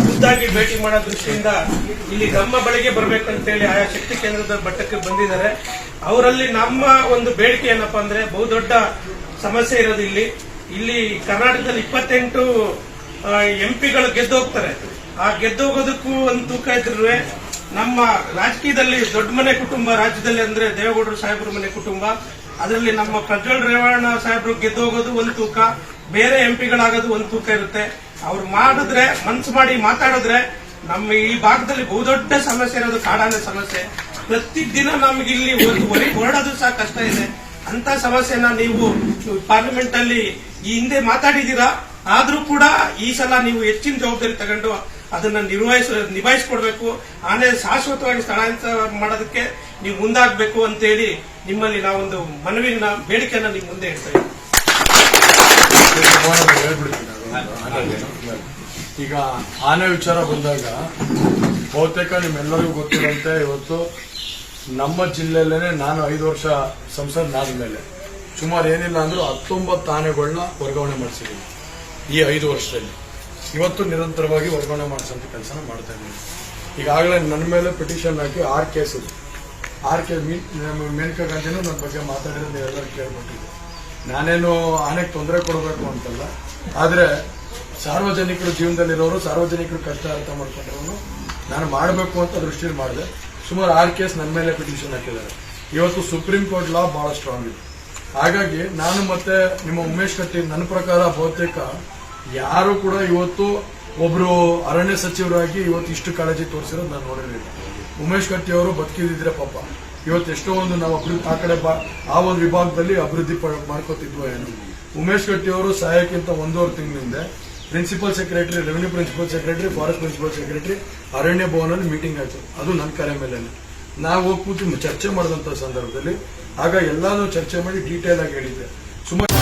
ಖುದ್ದಾಗಿ ಭೇಟಿ ಮಾಡೋ ದೃಷ್ಟಿಯಿಂದ ಇಲ್ಲಿ ನಮ್ಮ ಬಳಿಗೆ ಬರ್ಬೇಕಂತೇಳಿ ಆಯಾ ಶಕ್ತಿ ಕೇಂದ್ರದ ಮಟ್ಟಕ್ಕೆ ಬಂದಿದ್ದಾರೆ. ಅವರಲ್ಲಿ ನಮ್ಮ ಒಂದು ಬೇಡಿಕೆ ಏನಪ್ಪಾ ಅಂದ್ರೆ, ಬಹುದೊಡ್ಡ ಸಮಸ್ಯೆ ಇರೋದು ಇಲ್ಲಿ ಕರ್ನಾಟಕದಲ್ಲಿ 28 ಎಂಪಿಗಳು ಗೆದ್ದೋಗ್ತಾರೆ. ಆ ಗೆದ್ದೋಗೋದಕ್ಕೂ ಒಂದು ತೂಕ ಇದ್ರು ನಮ್ಮ ರಾಜಕೀಯದಲ್ಲಿ ದೊಡ್ಡ ಮನೆ ಕುಟುಂಬ ರಾಜ್ಯದಲ್ಲಿ ಅಂದ್ರೆ ದೇವೇಗೌಡರು ಸಾಹೇಬ್ರ ಮನೆ ಕುಟುಂಬ, ಅದರಲ್ಲಿ ನಮ್ಮ ಪ್ರಜ್ವಲ್ ರೇವಣ್ಣ ಸಾಹೇಬ್ರು ಗೆದ್ದೋಗೋದು ಒಂದು ತೂಕ, ಬೇರೆ ಎಂಪಿಗಳಾಗೋದು ಒಂದು ತೂಕ ಇರುತ್ತೆ. ಅವ್ರು ಮಾಡಿದ್ರೆ, ಮನ್ಸು ಮಾಡಿ ಮಾತಾಡಿದ್ರೆ ನಮ್ಮ ಈ ಭಾಗದಲ್ಲಿ ಬಹುದೊಡ್ಡ ಸಮಸ್ಯೆ ಇರೋದು ಕಾಡಾನೆ ಸಮಸ್ಯೆ. ಪ್ರತಿದಿನ ನಮ್ಗೆ ಇಲ್ಲಿ ಹೊರಡೋದು ಸಹ ಕಷ್ಟ ಇದೆ. ಅಂತ ಸಮಸ್ಯೆನ ನೀವು ಪಾರ್ಲಿಮೆಂಟ್ ಅಲ್ಲಿ ಈ ಹಿಂದೆ ಮಾತಾಡಿದೀರಾ. ಆದ್ರೂ ಕೂಡ ಈ ಸಲ ನೀವು ಹೆಚ್ಚಿನ ಜವಾಬ್ದಾರಿ ತಗೊಂಡು ಅದನ್ನ ನಿಭಾಯಿಸಿಕೊಡ್ಬೇಕು. ಆನೆ ಶಾಶ್ವತವಾಗಿ ಸ್ಥಳಾಂತರ ಮಾಡೋದಕ್ಕೆ ನೀವು ಮುಂದಾಗಬೇಕು ಅಂತೇಳಿ ನಿಮ್ಮಲ್ಲಿ ನಾವೊಂದು ಮನವಿನ ಬೇಡಿಕೆಯನ್ನ ನಿಮ್ಮ ಮುಂದೆ ಇಡ್ತಾ ಇದ್ದೀವಿ. ಈಗ ಆನೆ ವಿಚಾರ ಬಂದಾಗ ಬಹುತೇಕ ನಿಮ್ಮೆಲ್ಲರಿಗೂ ಗೊತ್ತಿರುವಂತೆ ಇವತ್ತು ನಮ್ಮ ಜಿಲ್ಲೆಯಲ್ಲೇನೆ ನಾನು 5 ವರ್ಷ ಸಂಸದನಾದ ಮೇಲೆ ಸುಮಾರು ಏನಿಲ್ಲ ಅಂದ್ರೂ 19 ಆನೆಗಳನ್ನ ವರ್ಗಾವಣೆ ಮಾಡಿಸಿದ್ದೀನಿ ಈ 5 ವರ್ಷದಲ್ಲಿ. ಇವತ್ತು ನಿರಂತರವಾಗಿ ವರ್ಗಾವಣೆ ಮಾಡಿಸೋಂಥ ಕೆಲಸನ ಮಾಡ್ತಾ ಇದ್ದೀನಿ. ಈಗಾಗಲೇ ನನ್ನ ಮೇಲೆ ಪಿಟಿಷನ್ ಹಾಕಿ 6 ಕೇಸ್ ಇದೆ. 6 ಕೇಸ್ ಮೇನಕಾ ಗಾಂಧಿನೂ ನನ್ನ ಬಗ್ಗೆ ಮಾತಾಡಿರೋದು ಎಲ್ಲರೂ ಕೇಳ್ಬಿಟ್ಟಿದೆ. ನಾನೇನು ಆನೆಗೆ ತೊಂದರೆ ಕೊಡಬೇಕು ಅಂತಲ್ಲ, ಆದರೆ ಸಾರ್ವಜನಿಕರು ಜೀವನದಲ್ಲಿರೋರು, ಸಾರ್ವಜನಿಕರು ಕಷ್ಟ ಅರ್ಥ ಮಾಡ್ಕೊಂಡ್ರು ನಾನು ಮಾಡಬೇಕು ಅಂತ ದೃಷ್ಟಿಯಲ್ಲಿ ಮಾಡಿದೆ. ಸುಮಾರು 6 ಕೇಸ್ ನನ್ನ ಮೇಲೆ ಪಿಟಿಷನ್ ಹಾಕಿದ್ದಾರೆ. ಇವತ್ತು ಸುಪ್ರೀಂ ಕೋರ್ಟ್ ಲಾ ಬಹಳ ಸ್ಟ್ರಾಂಗ್ ಇದೆ. ಹಾಗಾಗಿ ನಾನು ಮತ್ತೆ ನಿಮ್ಮ ಉಮೇಶ್ ಕತ್ತಿ ನನ್ನ ಪ್ರಕಾರ ಬಹುತೇಕ ಯಾರು ಕೂಡ ಇವತ್ತು ಒಬ್ರು ಅರಣ್ಯ ಸಚಿವರಾಗಿ ಇವತ್ತು ಇಷ್ಟು ಕಾಳಜಿ ತೋರಿಸಿರೋದು ನಾನು ನೋಡಿರಲಿಲ್ಲ. ಉಮೇಶ್ ಕತ್ತಿ ಅವರು ಬದುಕಿದ್ರೆ ಪಾಪ ಇವತ್ತು ಎಷ್ಟೋ ಒಂದು ನಾವು ಅಭಿವೃದ್ಧಿ ಆ ಕಡೆ ಆ ಒಂದು ವಿಭಾಗದಲ್ಲಿ ಅಭಿವೃದ್ಧಿ ಮಾಡ್ಕೋತಿದ್ವು ಏನು. ಉಮೇಶ್ ಕತ್ತಿ ಅವರು ಸಹಾಯಕ್ಕಿಂತ 1.5 ತಿಂಗಳಿಂದ principal secretary, revenue principal secretary, forest principal secretary ಅರಣ್ಯ ಭವನಲ್ಲಿ ಮೀಟಿಂಗ್ ಆಯ್ತು. ಅದು ನನ್ನ ಕರೆ ಮೇಲೆ ನಾವು ಹೋಗಿ ಕೂತು ಚರ್ಚೆ ಮಾಡಿದಂತ ಸಂದರ್ಭದಲ್ಲಿ ಆಗ ಎಲ್ಲಾನು ಚರ್ಚೆ ಮಾಡಿ ಡೀಟೇಲ್ ಆಗಿ ಹೇಳಿದ್ದೆ. ಸುಮಾರು